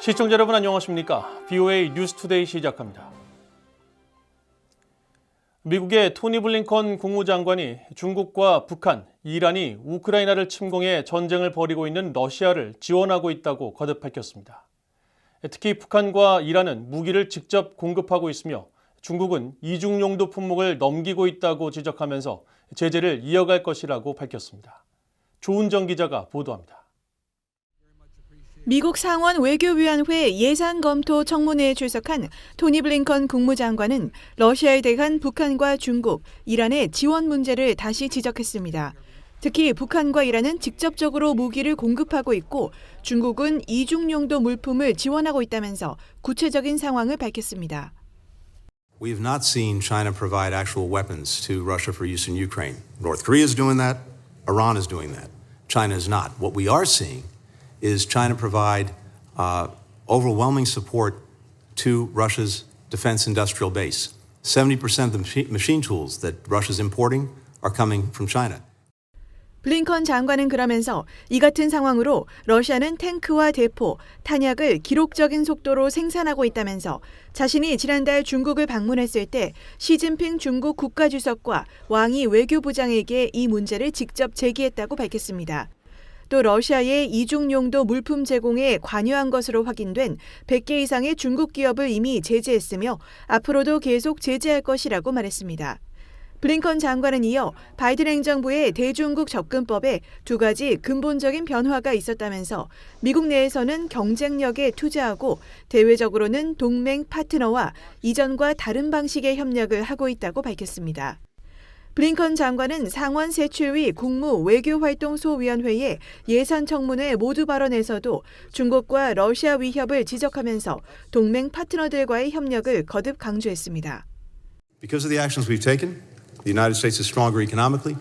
시청자 여러분 안녕하십니까? VOA 뉴스투데이 시작합니다. 미국의 토니 블링컨 국무장관이 중국과 북한, 이란이 우크라이나를 침공해 전쟁을 벌이고 있는 러시아를 지원하고 있다고 거듭 밝혔습니다. 특히 북한과 이란은 무기를 직접 공급하고 있으며 중국은 이중용도 품목을 넘기고 있다고 지적하면서 제재를 이어갈 것이라고 밝혔습니다. 조은정 기자가 보도합니다. 미국 상원 외교위원회 예산검토 청문회에 출석한 토니 블링컨 국무장관은 러시아에 대한 북한과 중국, 이란의 지원 문제를 다시 지적했습니다. 특히 북한과 이란은 직접적으로 무기를 공급하고 있고 중국은 이중용도 물품을 지원하고 있다면서 구체적인 상황을 밝혔습니다. We have not seen China provide actual weapons to Russia for use in Ukraine. North Korea is doing that. Iran is doing that. China is not. What we are seeing is China provide overwhelming support to Russia's defense industrial base. 70% of the machine tools that Russia is importing are coming from China. 블링컨 장관은 그러면서 이 같은 상황으로 러시아는 탱크와 대포, 탄약을 기록적인 속도로 생산하고 있다면서 자신이 지난달 중국을 방문했을 때 시진핑 중국 국가주석과 왕이 외교부장에게 이 문제를 직접 제기했다고 밝혔습니다. 또 러시아의 이중용도 물품 제공에 관여한 것으로 확인된 100개 이상의 중국 기업을 이미 제재했으며 앞으로도 계속 제재할 것이라고 말했습니다. 블링컨 장관은 이어 바이든 행정부의 대중국 접근법에 두 가지 근본적인 변화가 있었다면서 미국 내에서는 경쟁력에 투자하고 대외적으로는 동맹 파트너와 이전과 다른 방식의 협력을 하고 있다고 밝혔습니다. 블링컨 장관은 상원 세추위 국무 외교활동소위원회의 예산청문회 모두 발언에서도 중국과 러시아 위협을 지적하면서 동맹 파트너들과의 협력을 거듭 강조했습니다. Because of the actions we've taken, the United States is stronger economically,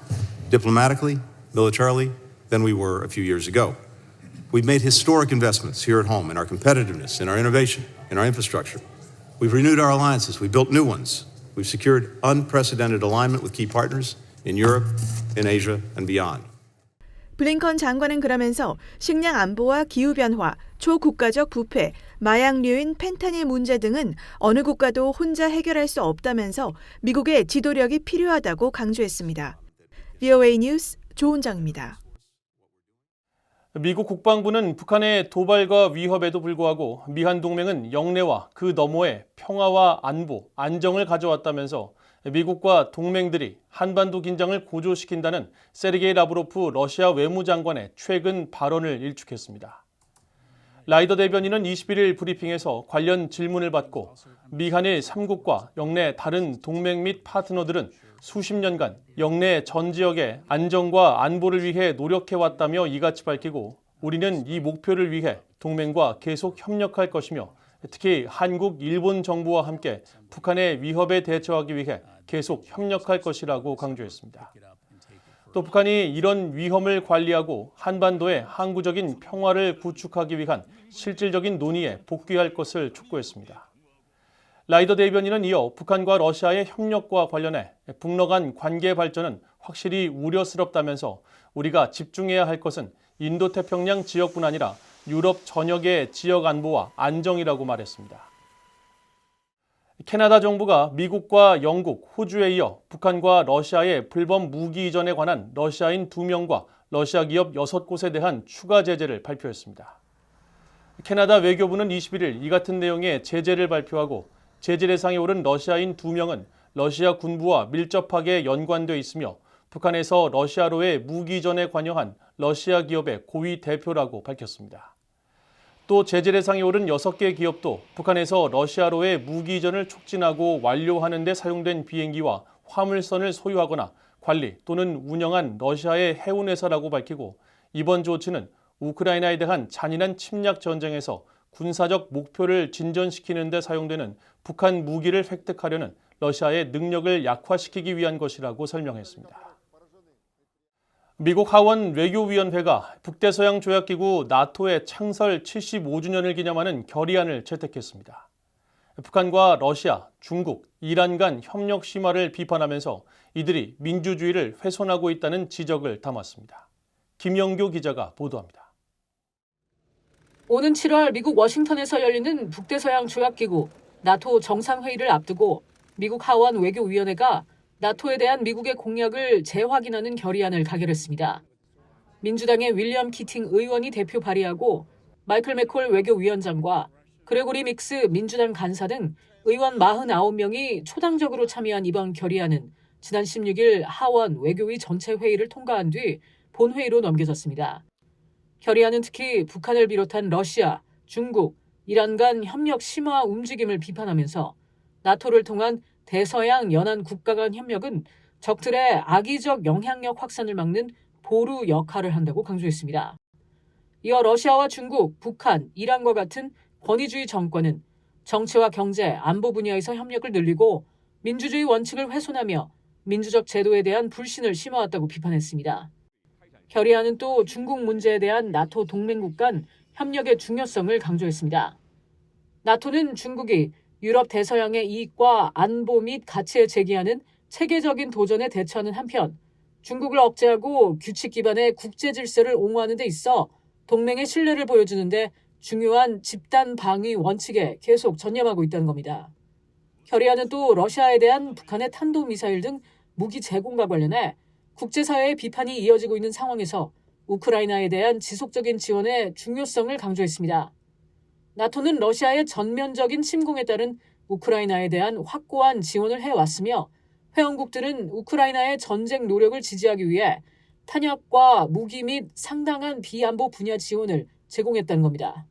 diplomatically, militarily than we were a few years ago. We've made historic investments here at home in our competitiveness, in our innovation, in our infrastructure. We've renewed our alliances. We've built new ones. We've secured unprecedented alignment with key partners in Europe, in Asia, and beyond. 블링컨 장관은 그러면서 식량 안보와 기후변화, 초국가적 부패, 마약류인 펜타닐 문제 등은 어느 국가도 혼자 해결할 수 없다면서 미국의 지도력이 필요하다고 강조했습니다. VOA 뉴스 조은정입니다. 미국 국방부는 북한의 도발과 위협에도 불구하고 미한 동맹은 영내와 그 너머에 평화와 안보, 안정을 가져왔다면서 미국과 동맹들이 한반도 긴장을 고조시킨다는 세르게이 라브로프 러시아 외무장관의 최근 발언을 일축했습니다. 라이더 대변인은 21일 브리핑에서 관련 질문을 받고 미한일 3국과 영내 다른 동맹 및 파트너들은 수십 년간 영내 전 지역의 안정과 안보를 위해 노력해왔다며 이같이 밝히고 우리는 이 목표를 위해 동맹과 계속 협력할 것이며 특히 한국, 일본 정부와 함께 북한의 위협에 대처하기 위해 계속 협력할 것이라고 강조했습니다. 또 북한이 이런 위험을 관리하고 한반도의 항구적인 평화를 구축하기 위한 실질적인 논의에 복귀할 것을 촉구했습니다. 라이더 대변인은 이어 북한과 러시아의 협력과 관련해 북러 간 관계 발전은 확실히 우려스럽다면서 우리가 집중해야 할 것은 인도태평양 지역뿐 아니라 유럽 전역의 지역 안보와 안정이라고 말했습니다. 캐나다 정부가 미국과 영국, 호주에 이어 북한과 러시아의 불법 무기 이전에 관한 러시아인 2명과 러시아 기업 6곳에 대한 추가 제재를 발표했습니다. 캐나다 외교부는 21일 이 같은 내용의 제재를 발표하고 제재 대상에 오른 러시아인 2명은 러시아 군부와 밀접하게 연관돼 있으며 북한에서 러시아로의 무기 이전에 관여한 러시아 기업의 고위 대표라고 밝혔습니다. 또 제재 대상에 오른 6개 기업도 북한에서 러시아로의 무기 이전을 촉진하고 완료하는 데 사용된 비행기와 화물선을 소유하거나 관리 또는 운영한 러시아의 해운회사라고 밝히고 이번 조치는 우크라이나에 대한 잔인한 침략 전쟁에서 군사적 목표를 진전시키는 데 사용되는 북한 무기를 획득하려는 러시아의 능력을 약화시키기 위한 것이라고 설명했습니다. 미국 하원 외교위원회가 북대서양 조약기구 나토의 창설 75주년을 기념하는 결의안을 채택했습니다. 북한과 러시아, 중국, 이란 간 협력 심화를 비판하면서 이들이 민주주의를 훼손하고 있다는 지적을 담았습니다. 김영교 기자가 보도합니다. 오는 7월 미국 워싱턴에서 열리는 북대서양 조약기구 나토 정상회의를 앞두고 미국 하원 외교위원회가 나토에 대한 미국의 공약을 재확인하는 결의안을 가결했습니다. 민주당의 윌리엄 키팅 의원이 대표 발의하고 마이클 맥콜 외교위원장과 그레고리 믹스 민주당 간사 등 의원 49명이 초당적으로 참여한 이번 결의안은 지난 16일 하원 외교위 전체 회의를 통과한 뒤 본회의로 넘겨졌습니다. 결의안은 특히 북한을 비롯한 러시아, 중국, 이란 간 협력 심화 움직임을 비판하면서 나토를 통한 대서양 연안 국가 간 협력은 적들의 악의적 영향력 확산을 막는 보루 역할을 한다고 강조했습니다. 이어 러시아와 중국, 북한, 이란과 같은 권위주의 정권은 정치와 경제, 안보 분야에서 협력을 늘리고 민주주의 원칙을 훼손하며 민주적 제도에 대한 불신을 심어왔다고 비판했습니다. 결의안은 또 중국 문제에 대한 나토 동맹국 간 협력의 중요성을 강조했습니다. 나토는 중국이 유럽 대서양의 이익과 안보 및 가치에 제기하는 체계적인 도전에 대처하는 한편 중국을 억제하고 규칙 기반의 국제 질서를 옹호하는 데 있어 동맹의 신뢰를 보여주는 데 중요한 집단 방위 원칙에 계속 전념하고 있다는 겁니다. 결의안은 또 러시아에 대한 북한의 탄도미사일 등 무기 제공과 관련해 국제사회의 비판이 이어지고 있는 상황에서 우크라이나에 대한 지속적인 지원의 중요성을 강조했습니다. 나토는 러시아의 전면적인 침공에 따른 우크라이나에 대한 확고한 지원을 해왔으며 회원국들은 우크라이나의 전쟁 노력을 지지하기 위해 탄약과 무기 및 상당한 비안보 분야 지원을 제공했다는 겁니다.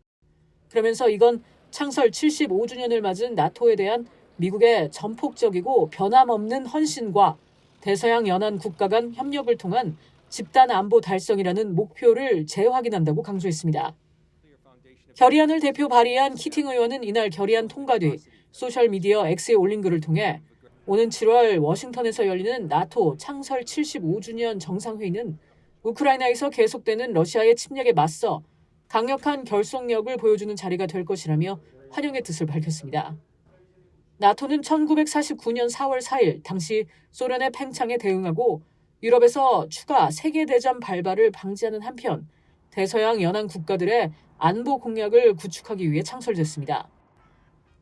그러면서 이건 창설 75주년을 맞은 나토에 대한 미국의 전폭적이고 변함없는 헌신과 대서양 연안 국가 간 협력을 통한 집단 안보 달성이라는 목표를 재확인한다고 강조했습니다. 결의안을 대표 발의한 키팅 의원은 이날 결의안 통과 뒤 소셜미디어 X에 올린 글을 통해 오는 7월 워싱턴에서 열리는 나토 창설 75주년 정상회의는 우크라이나에서 계속되는 러시아의 침략에 맞서 강력한 결속력을 보여주는 자리가 될 것이라며 환영의 뜻을 밝혔습니다. 나토는 1949년 4월 4일 당시 소련의 팽창에 대응하고 유럽에서 추가 세계대전 발발을 방지하는 한편 대서양 연안 국가들의 안보 공약을 구축하기 위해 창설됐습니다.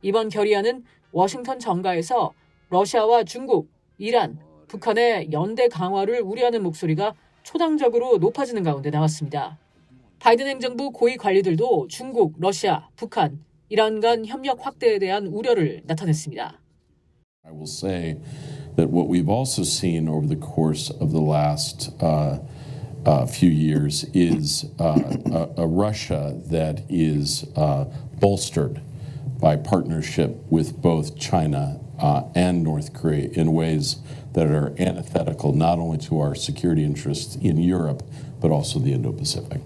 이번 결의안은 워싱턴 정가에서 러시아와 중국, 이란, 북한의 연대 강화를 우려하는 목소리가 초당적으로 높아지는 가운데 나왔습니다. 바이든 행정부 고위 관리들도 중국, 러시아, 북한, 이란 간 협력 확대에 대한 우려를 나타냈습니다. I will say that what we've also seen over the course of the last few years is a Russia that is bolstered by partnership with both China and North Korea in ways that are antithetical not only to our security interests in Europe but also the Indo-Pacific.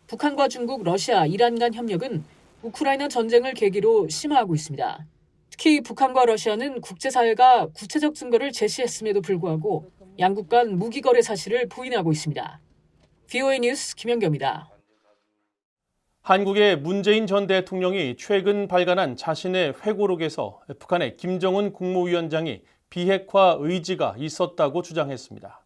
북한과 중국, 러시아, 이란 간 협력은 우크라이나 전쟁을 계기로 심화하고 있습니다. 특히 북한과 러시아는 국제사회가 구체적 증거를 제시했음에도 불구하고 양국 간 무기 거래 사실을 부인하고 있습니다. VOA 뉴스 김연경입니다. 한국의 문재인 전 대통령이 최근 발간한 자신의 회고록에서 북한의 김정은 국무위원장이 비핵화 의지가 있었다고 주장했습니다.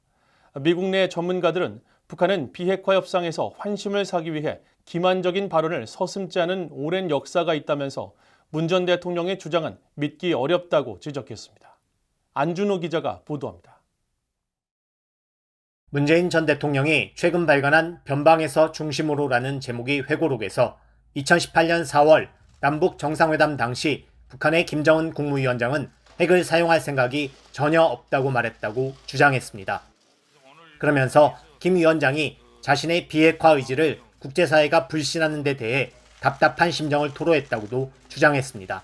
미국 내 전문가들은 북한은 비핵화 협상에서 환심을 사기 위해 기만적인 발언을 서슴지 않은 오랜 역사가 있다면서 문 전 대통령의 주장은 믿기 어렵다고 지적했습니다. 안준호 기자가 보도합니다. 문재인 전 대통령이 최근 발간한 변방에서 중심으로라는 제목의 회고록에서 2018년 4월 남북 정상회담 당시 북한의 김정은 국무위원장은 핵을 사용할 생각이 전혀 없다고 말했다고 주장했습니다. 그러면서 김 위원장이 자신의 비핵화 의지를 국제사회가 불신하는 데 대해 답답한 심정을 토로했다고도 주장했습니다.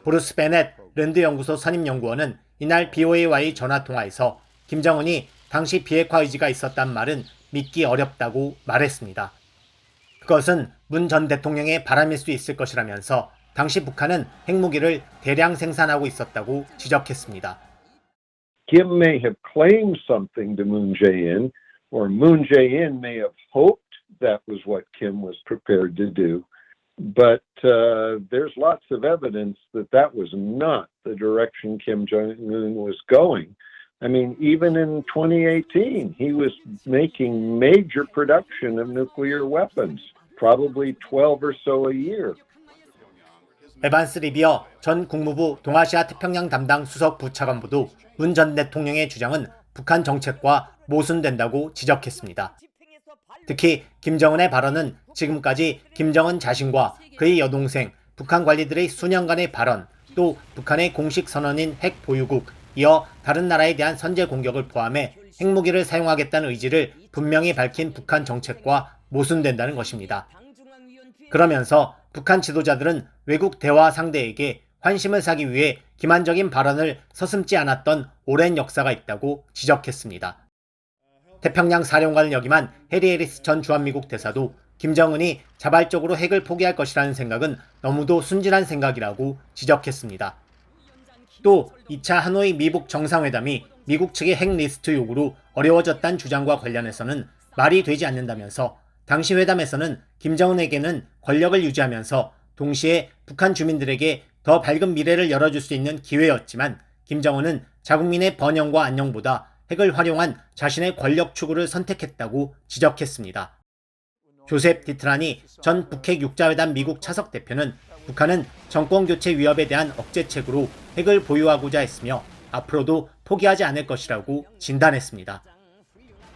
브루스 베넷 랜드 연구소 선임연구원은 이날 BOA와의 전화통화에서 김정은이 당시 비핵화 의지가 있었단 말은 믿기 어렵다고 말했습니다. 그것은 문 전 대통령의 바람일 수 있을 것이라면서 당시 북한은 핵무기를 대량 생산하고 있었다고 지적했습니다. Kim may have claimed something to Moon Jae-in, or Moon Jae-in may have hoped that was what Kim was prepared to do. But there's lots of evidence that that was not the direction Kim Jong-un was going. I mean, even in 2018, he was making major production of nuclear weapons probably 12 or so a year. 에반스 리비어 전 국무부 동아시아 태평양 담당 수석 부차관보도 문 전 대통령의 주장은 북한 정책과 모순된다고 지적했습니다. 특히 김정은의 발언은 지금까지 김정은 자신과 그의 여동생, 북한 관리들의 수년간의 발언, 또 북한의 공식 선언인 핵 보유국, 이어 다른 나라에 대한 선제 공격을 포함해 핵무기를 사용하겠다는 의지를 분명히 밝힌 북한 정책과 모순된다는 것입니다. 그러면서 북한 지도자들은 외국 대화 상대에게 환심을 사기 위해 기만적인 발언을 서슴지 않았던 오랜 역사가 있다고 지적했습니다. 태평양 사령관을 역임한 해리 해리스 전 주한미국 대사도 김정은이 자발적으로 핵을 포기할 것이라는 생각은 너무도 순진한 생각이라고 지적했습니다. 또 2차 하노이 미북 정상회담이 미국 측의 핵 리스트 요구로 어려워졌다는 주장과 관련해서는 말이 되지 않는다면서 당시 회담에서는 김정은에게는 권력을 유지하면서 동시에 북한 주민들에게 더 밝은 미래를 열어줄 수 있는 기회였지만 김정은은 자국민의 번영과 안녕보다 핵을 활용한 자신의 권력 추구를 선택했다고 지적했습니다. 조셉 디트라니 전 북핵 육자회담 미국 차석 대표는 북한은 정권교체 위협에 대한 억제책으로 핵을 보유하고자 했으며 앞으로도 포기하지 않을 것이라고 진단했습니다.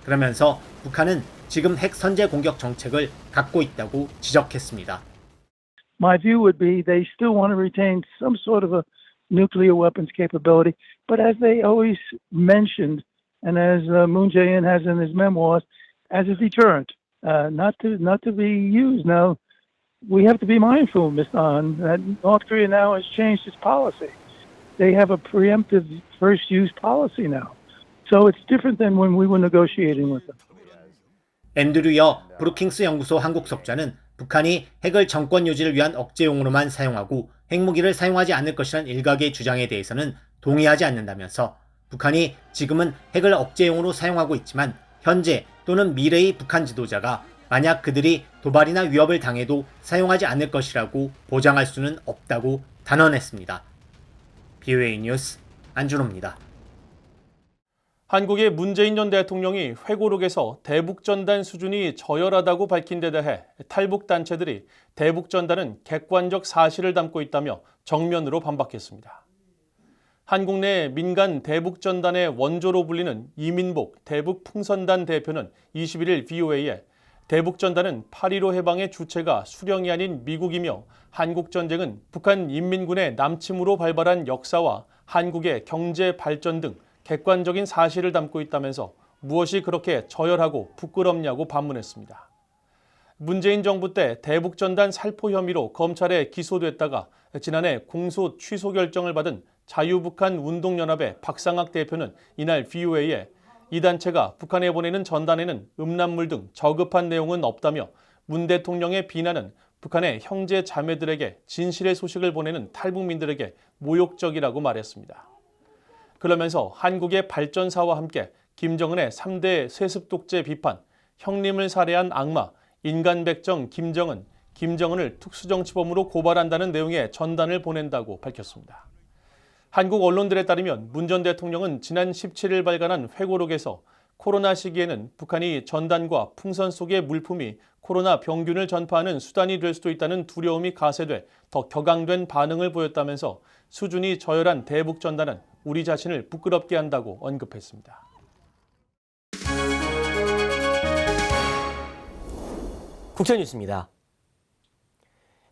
그러면서 북한은 지금 핵 선제 공격 정책을 갖고 있다고 지적했습니다. My view would be they still want to retain some sort of a nuclear weapons capability, but as they always mentioned, and as Moon Jae-in has in his memoirs, as a deterrent, not to be used. Now, we have to be mindful, Mr. Ahn, that North Korea now has changed its policy. They have a preemptive first-use policy now, so it's different than when we were negotiating with them. 앤드류 여 브루킹스 연구소 한국 석좌는 북한이 핵을 정권 유지를 위한 억제용으로만 사용하고 핵무기를 사용하지 않을 것이란 일각의 주장에 대해서는 동의하지 않는다면서 북한이 지금은 핵을 억제용으로 사용하고 있지만 현재 또는 미래의 북한 지도자가 만약 그들이 도발이나 위협을 당해도 사용하지 않을 것이라고 보장할 수는 없다고 단언했습니다. BOA 뉴스 안준호입니다. 한국의 문재인 전 대통령이 회고록에서 대북전단 수준이 저열하다고 밝힌 데 대해 탈북단체들이 대북전단은 객관적 사실을 담고 있다며 정면으로 반박했습니다. 한국 내 민간 대북전단의 원조로 불리는 이민복 대북풍선단 대표는 21일 VOA에 대북전단은 8.15 해방의 주체가 수령이 아닌 미국이며 한국전쟁은 북한 인민군의 남침으로 발발한 역사와 한국의 경제 발전 등 객관적인 사실을 담고 있다면서 무엇이 그렇게 저열하고 부끄럽냐고 반문했습니다. 문재인 정부 때 대북전단 살포 혐의로 검찰에 기소됐다가 지난해 공소 취소 결정을 받은 자유북한 운동연합의 박상학 대표는 이날 VOA에 이 단체가 북한에 보내는 전단에는 음란물 등 저급한 내용은 없다며 문 대통령의 비난은 북한의 형제 자매들에게 진실의 소식을 보내는 탈북민들에게 모욕적이라고 말했습니다. 그러면서 한국의 발전사와 함께 김정은의 3대 세습 독재 비판, 형님을 살해한 악마, 인간백정 김정은, 김정은을 특수정치범으로 고발한다는 내용의 전단을 보낸다고 밝혔습니다. 한국 언론들에 따르면 문 전 대통령은 지난 17일 발간한 회고록에서 코로나 시기에는 북한이 전단과 풍선 속의 물품이 코로나 병균을 전파하는 수단이 될 수도 있다는 두려움이 가세돼 더 격앙된 반응을 보였다면서 수준이 저열한 대북 전단은 우리 자신을 부끄럽게 한다고 언급했습니다. 국제뉴스입니다.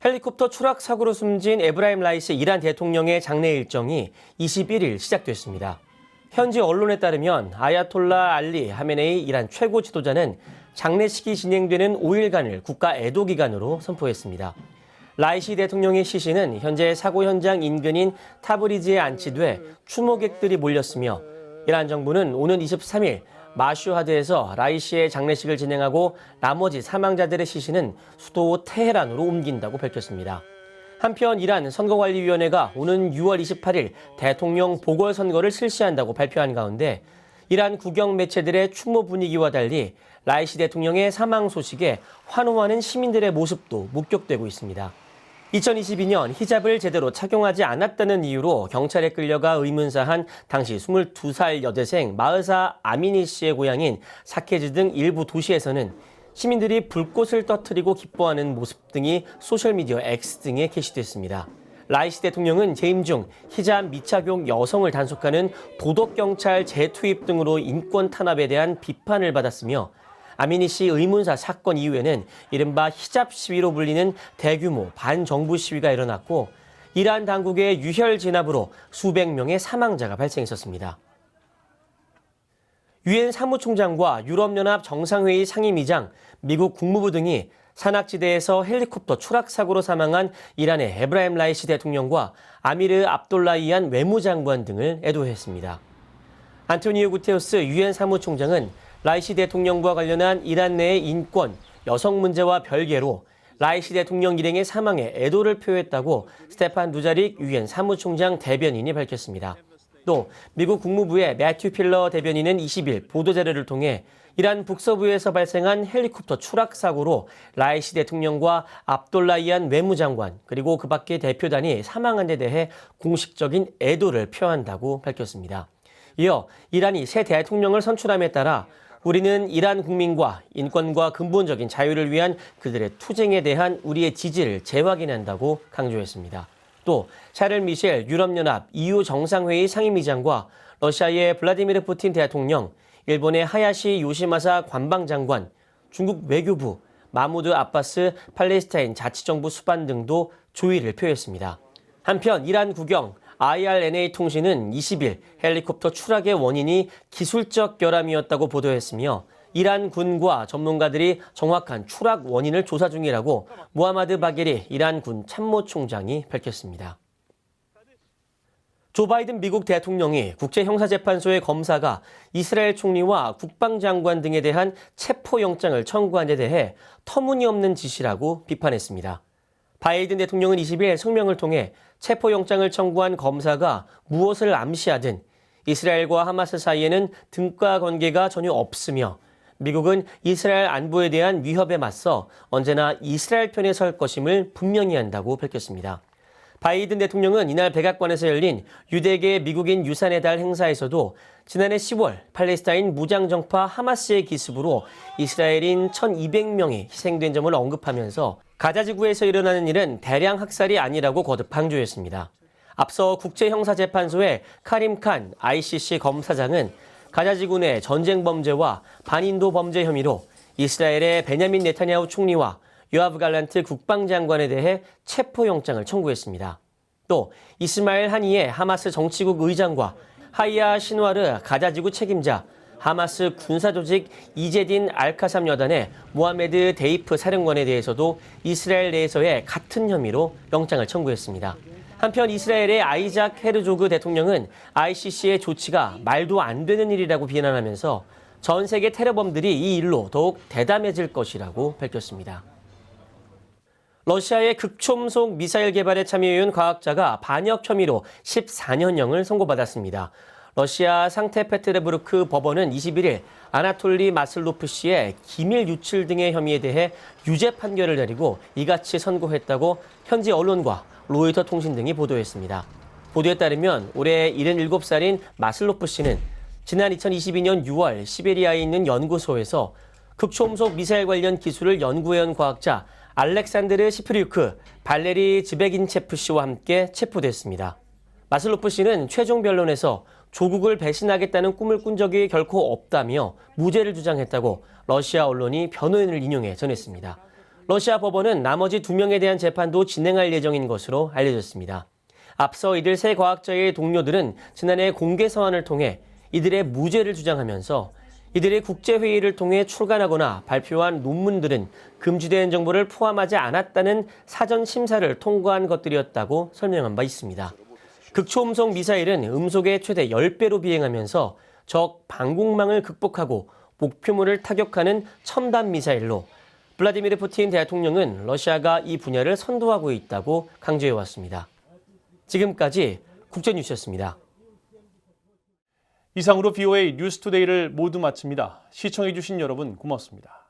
헬리콥터 추락 사고로 숨진 에브라임 라이시 이란 대통령의 장례 일정이 21일 시작됐습니다. 현지 언론에 따르면 아야톨라 알리 하메네이 이란 최고 지도자는 장례식이 진행되는 5일간을 국가 애도 기간으로 선포했습니다. 라이시 대통령의 시신은 현재 사고 현장 인근인 타브리즈에 안치돼 추모객들이 몰렸으며 이란 정부는 오는 23일 마슈하드에서 라이시의 장례식을 진행하고 나머지 사망자들의 시신은 수도 테헤란으로 옮긴다고 밝혔습니다. 한편 이란 선거관리위원회가 오는 6월 28일 대통령 보궐선거를 실시한다고 발표한 가운데 이란 국영 매체들의 추모 분위기와 달리 라이시 대통령의 사망 소식에 환호하는 시민들의 모습도 목격되고 있습니다. 2022년 히잡을 제대로 착용하지 않았다는 이유로 경찰에 끌려가 의문사한 당시 22살 여대생 마흐사 아미니 씨의 고향인 사케즈 등 일부 도시에서는 시민들이 불꽃을 떠뜨리고 기뻐하는 모습 등이 소셜미디어 X 등에 게시됐습니다. 라이시 대통령은 재임 중 히잡 미착용 여성을 단속하는 도덕경찰 재투입 등으로 인권 탄압에 대한 비판을 받았으며 아미니 씨 의문사 사건 이후에는 이른바 히잡 시위로 불리는 대규모 반정부 시위가 일어났고 이란 당국의 유혈 진압으로 수백 명의 사망자가 발생했었습니다. 유엔 사무총장과 유럽연합 정상회의 상임위장, 미국 국무부 등이 산악지대에서 헬리콥터 추락 사고로 사망한 이란의 에브라임 라이시 대통령과 아미르 압돌라히안 외무장관 등을 애도했습니다. 안토니오 구테우스 유엔 사무총장은 라이시 대통령과 관련한 이란 내의 인권, 여성 문제와 별개로 라이시 대통령 일행의 사망에 애도를 표했다고 스테판 두자릭 유엔 사무총장 대변인이 밝혔습니다. 또 미국 국무부의 매튜 필러 대변인은 20일 보도자료를 통해 이란 북서부에서 발생한 헬리콥터 추락 사고로 라이시 대통령과 압돌라히안 외무장관 그리고 그 밖의 대표단이 사망한 데 대해 공식적인 애도를 표한다고 밝혔습니다. 이어 이란이 새 대통령을 선출함에 따라 우리는 이란 국민과 인권과 근본적인 자유를 위한 그들의 투쟁에 대한 우리의 지지를 재확인한다고 강조했습니다. 또 샤를 미셸 유럽연합 EU 정상회의 상임위장과 러시아의 블라디미르 푸틴 대통령, 일본의 하야시 요시마사 관방장관, 중국 외교부, 마무드 아바스 팔레스타인 자치정부 수반 등도 조의를 표했습니다. 한편 이란 국영 IRNA 통신은 20일 헬리콥터 추락의 원인이 기술적 결함이었다고 보도했으며 이란 군과 전문가들이 정확한 추락 원인을 조사 중이라고 무하마드 바게리 이란 군 참모총장이 밝혔습니다. 조 바이든 미국 대통령이 국제형사재판소의 검사가 이스라엘 총리와 국방장관 등에 대한 체포영장을 청구한 데 대해 터무니없는 짓이라고 비판했습니다. 바이든 대통령은 20일 성명을 통해 체포영장을 청구한 검사가 무엇을 암시하든 이스라엘과 하마스 사이에는 등가 관계가 전혀 없으며 미국은 이스라엘 안보에 대한 위협에 맞서 언제나 이스라엘 편에 설 것임을 분명히 한다고 밝혔습니다. 바이든 대통령은 이날 백악관에서 열린 유대계 미국인 유산의 달 행사에서도 지난해 10월 팔레스타인 무장정파 하마스의 기습으로 이스라엘인 1,200명이 희생된 점을 언급하면서 가자지구에서 일어나는 일은 대량 학살이 아니라고 거듭 강조했습니다. 앞서 국제형사재판소의 카림 칸 ICC 검사장은 가자지구 내 전쟁 범죄와 반인도 범죄 혐의로 이스라엘의 베냐민 네타냐후 총리와 요아브 갈란트 국방장관에 대해 체포영장을 청구했습니다. 또 이스마엘 하니의 하마스 정치국 의장과 하이야 신와르 가자지구 책임자, 하마스 군사조직 이제딘 알카삼 여단의 모하메드 데이프 사령관에 대해서도 이스라엘 내에서의 같은 혐의로 영장을 청구했습니다. 한편 이스라엘의 아이작 헤르조그 대통령은 ICC의 조치가 말도 안 되는 일이라고 비난하면서 전 세계 테러범들이 이 일로 더욱 대담해질 것이라고 밝혔습니다. 러시아의 극초음속 미사일 개발에 참여해온 과학자가 반역 혐의로 14년형을 선고받았습니다. 러시아 상테페테르부르크 법원은 21일 아나톨리 마슬로프 씨의 기밀 유출 등의 혐의에 대해 유죄 판결을 내리고 이같이 선고했다고 현지 언론과 로이터 통신 등이 보도했습니다. 보도에 따르면 올해 77살인 마슬로프 씨는 지난 2022년 6월 시베리아에 있는 연구소에서 극초음속 미사일 관련 기술을 연구해온 과학자 알렉산드르 시프리우크, 발레리 즈베긴체프 씨와 함께 체포됐습니다. 마슬로프 씨는 최종 변론에서 조국을 배신하겠다는 꿈을 꾼 적이 결코 없다며 무죄를 주장했다고 러시아 언론이 변호인을 인용해 전했습니다. 러시아 법원은 나머지 2명에 대한 재판도 진행할 예정인 것으로 알려졌습니다. 앞서 이들 세 과학자의 동료들은 지난해 공개 서한을 통해 이들의 무죄를 주장하면서 이들의 국제회의를 통해 출간하거나 발표한 논문들은 금지된 정보를 포함하지 않았다는 사전 심사를 통과한 것들이었다고 설명한 바 있습니다. 극초음속 미사일은 음속의 최대 10배로 비행하면서 적 방공망을 극복하고 목표물을 타격하는 첨단 미사일로 블라디미르 푸틴 대통령은 러시아가 이 분야를 선도하고 있다고 강조해왔습니다. 지금까지 국제뉴스였습니다. 이상으로 BOA 뉴스투데이를 모두 마칩니다. 시청해주신 여러분 고맙습니다.